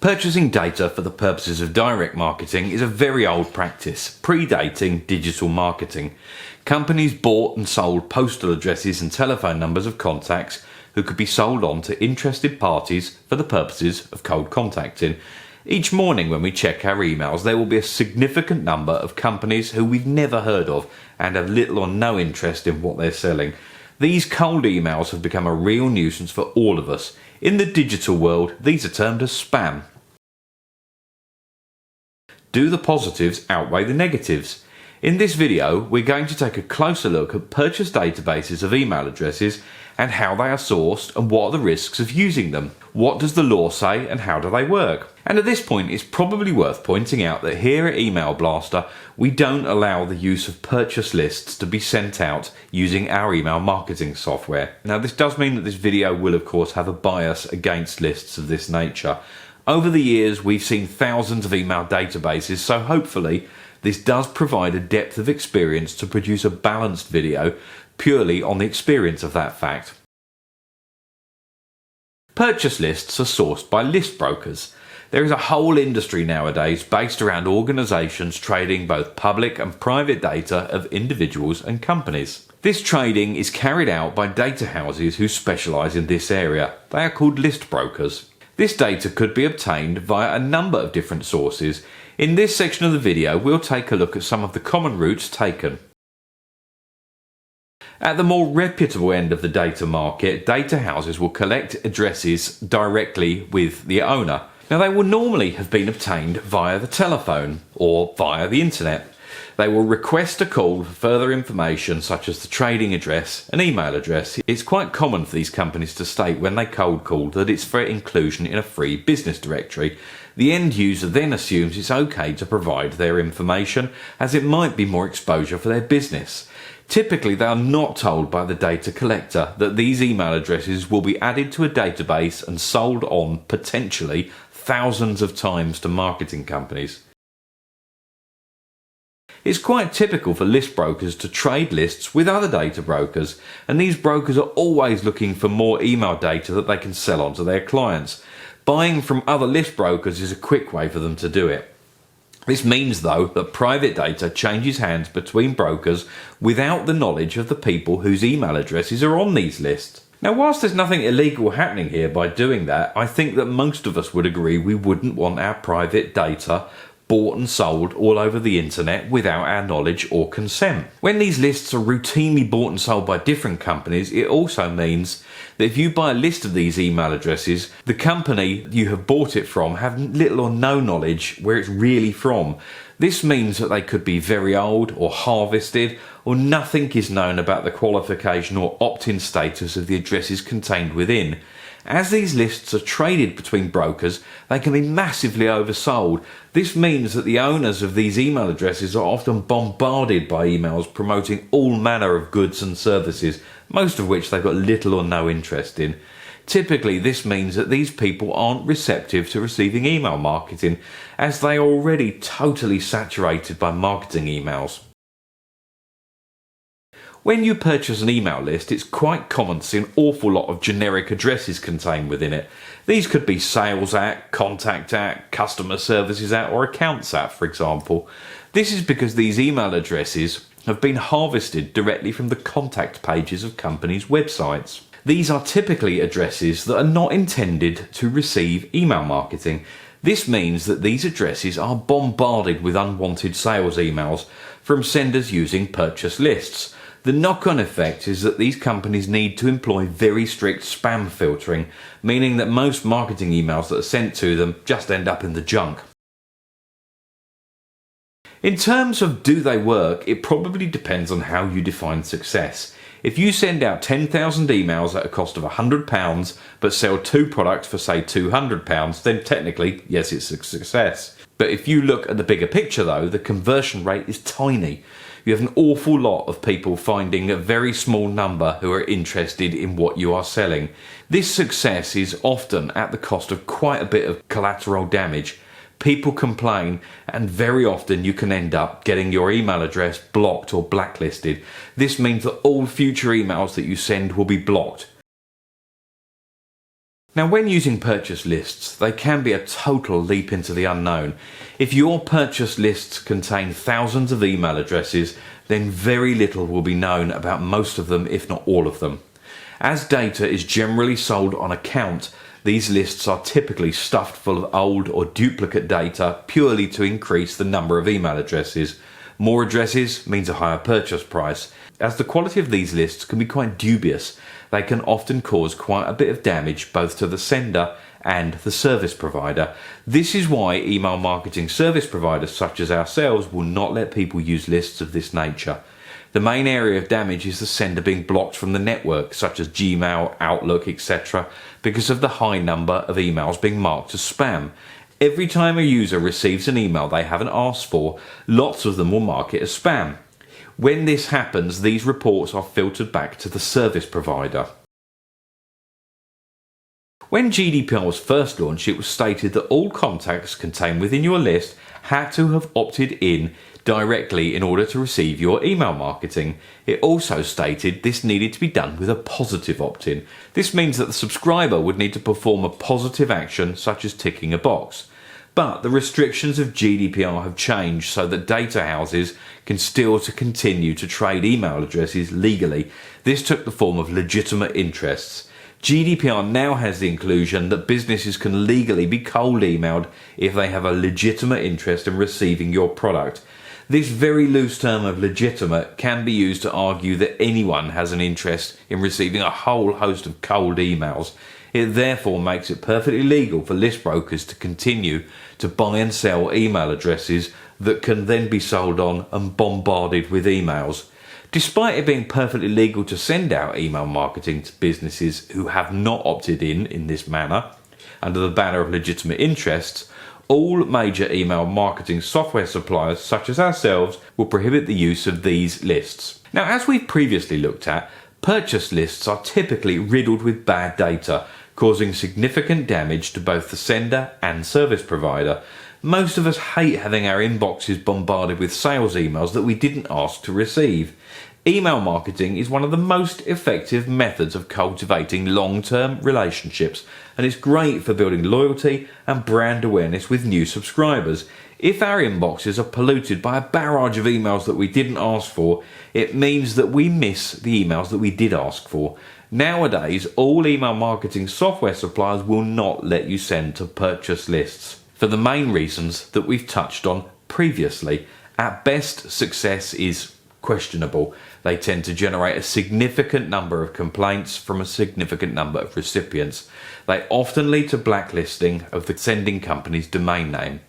Purchasing data for the purposes of direct marketing is a very old practice, predating digital marketing. Companies bought and sold postal addresses and telephone numbers of contacts who could be sold on to interested parties for the purposes of cold contacting. Each morning when we check our emails, there will be a significant number of companies who we've never heard of and have little or no interest in what they're selling. These cold emails have become a real nuisance for all of us. In the digital world, these are termed as spam. Do the positives outweigh the negatives? In this video, we're going to take a closer look at purchase databases of email addresses and how they are sourced and what are the risks of using them. What does the law say and how do they work? And at this point, it's probably worth pointing out that here at Email Blaster, we don't allow the use of purchase lists to be sent out using our email marketing software. Now, this does mean that this video will of course have a bias against lists of this nature. Over the years, we've seen thousands of email databases, so hopefully this does provide a depth of experience to produce a balanced video purely on the experience of that fact. Purchase lists are sourced by list brokers. There is a whole industry nowadays based around organisations trading both public and private data of individuals and companies. This trading is carried out by data houses who specialise in this area. They are called list brokers. This data could be obtained via a number of different sources. In this section of the video, we'll take a look at some of the common routes taken. At the more reputable end of the data market, data houses will collect addresses directly with the owner. Now, they will normally have been obtained via the telephone or via the internet. They will request a call for further information such as the trading address and email address. It's quite common for these companies to state when they cold call that it's for inclusion in a free business directory. The end user then assumes it's okay to provide their information as it might be more exposure for their business. Typically, they are not told by the data collector that these email addresses will be added to a database and sold on potentially thousands of times to marketing companies. It's quite typical for list brokers to trade lists with other data brokers, and these brokers are always looking for more email data that they can sell on to their clients. Buying from other list brokers is a quick way for them to do it. This means, though, that private data changes hands between brokers without the knowledge of the people whose email addresses are on these lists. Now, whilst there's nothing illegal happening here by doing that, I think that most of us would agree we wouldn't want our private data bought and sold all over the internet without our knowledge or consent. When these lists are routinely bought and sold by different companies, it also means that if you buy a list of these email addresses, the company you have bought it from have little or no knowledge where it's really from. This means that they could be very old or harvested, or nothing is known about the qualification or opt-in status of the addresses contained within. As these lists are traded between brokers, they can be massively oversold. This means that the owners of these email addresses are often bombarded by emails promoting all manner of goods and services, most of which they've got little or no interest in. Typically, this means that these people aren't receptive to receiving email marketing, as they are already totally saturated by marketing emails. When you purchase an email list, it's quite common to see an awful lot of generic addresses contained within it. These could be sales at, contact at, customer services at, or accounts at, for example. This is because these email addresses have been harvested directly from the contact pages of companies' websites. These are typically addresses that are not intended to receive email marketing. This means that these addresses are bombarded with unwanted sales emails from senders using purchase lists. The knock-on effect is that these companies need to employ very strict spam filtering, meaning that most marketing emails that are sent to them just end up in the junk. In terms of do they work, it probably depends on how you define success. If you send out 10,000 emails at a cost of £100 but sell 2 products for say £200, then technically, yes, it's a success. But if you look at the bigger picture though, the conversion rate is tiny. You have an awful lot of people finding a very small number who are interested in what you are selling. This success is often at the cost of quite a bit of collateral damage. People complain, and very often you can end up getting your email address blocked or blacklisted. This means that all future emails that you send will be blocked. Now, when using purchase lists, they can be a total leap into the unknown. If your purchase lists contain thousands of email addresses, then very little will be known about most of them, if not all of them. As data is generally sold on account, these lists are typically stuffed full of old or duplicate data purely to increase the number of email addresses. More addresses means a higher purchase price. As the quality of these lists can be quite dubious, they can often cause quite a bit of damage both to the sender and the service provider. This is why email marketing service providers such as ourselves will not let people use lists of this nature. The main area of damage is the sender being blocked from the network, such as Gmail, Outlook, etc., because of the high number of emails being marked as spam. Every time a user receives an email they haven't asked for, lots of them will mark it as spam. When this happens, these reports are filtered back to the service provider. When GDPR was first launched, it was stated that all contacts contained within your list had to have opted in directly in order to receive your email marketing. It also stated this needed to be done with a positive opt-in. This means that the subscriber would need to perform a positive action such as ticking a box. But the restrictions of GDPR have changed so that data houses can still continue to trade email addresses legally. This took the form of legitimate interests. GDPR now has the inclusion that businesses can legally be cold emailed if they have a legitimate interest in receiving your product. This very loose term of legitimate can be used to argue that anyone has an interest in receiving a whole host of cold emails. It therefore makes it perfectly legal for list brokers to continue to buy and sell email addresses that can then be sold on and bombarded with emails. Despite it being perfectly legal to send out email marketing to businesses who have not opted in this manner, under the banner of legitimate interests, all major email marketing software suppliers such as ourselves will prohibit the use of these lists. Now, as we've previously looked at, purchase lists are typically riddled with bad data, causing significant damage to both the sender and service provider. Most of us hate having our inboxes bombarded with sales emails that we didn't ask to receive. Email marketing is one of the most effective methods of cultivating long-term relationships, and it's great for building loyalty and brand awareness with new subscribers. If our inboxes are polluted by a barrage of emails that we didn't ask for, it means that we miss the emails that we did ask for. Nowadays, all email marketing software suppliers will not let you send to purchase lists for the main reasons that we've touched on previously. At best, success is questionable. They tend to generate a significant number of complaints from a significant number of recipients. They often lead to blacklisting of the sending company's domain name.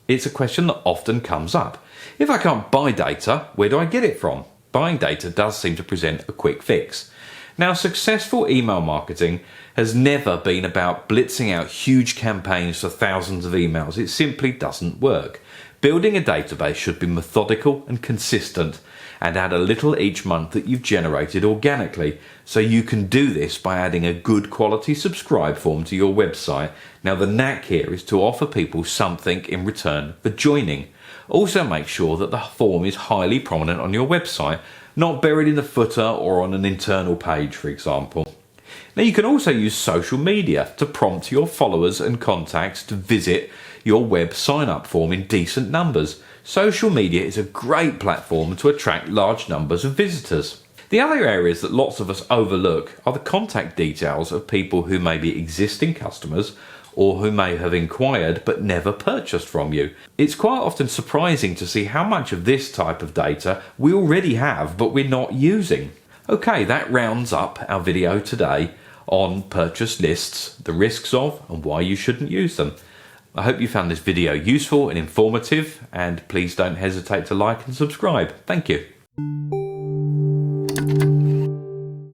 It's a question that often comes up. If I can't buy data, where do I get it from? Buying data does seem to present a quick fix. Now, successful email marketing has never been about blitzing out huge campaigns for thousands of emails. It simply doesn't work. Building a database should be methodical and consistent, and add a little each month that you've generated organically. So you can do this by adding a good quality subscribe form to your website. Now, the knack here is to offer people something in return for joining. Also make sure that the form is highly prominent on your website, not buried in the footer or on an internal page, for example. Now, you can also use social media to prompt your followers and contacts to visit your web sign-up form in decent numbers. Social media is a great platform to attract large numbers of visitors. The other areas that lots of us overlook are the contact details of people who may be existing customers or who may have inquired but never purchased from you. It's quite often surprising to see how much of this type of data we already have but we're not using. Okay, that rounds up our video today on purchase lists, the risks of and why you shouldn't use them. I hope you found this video useful and informative, and please don't hesitate to like and subscribe. Thank you.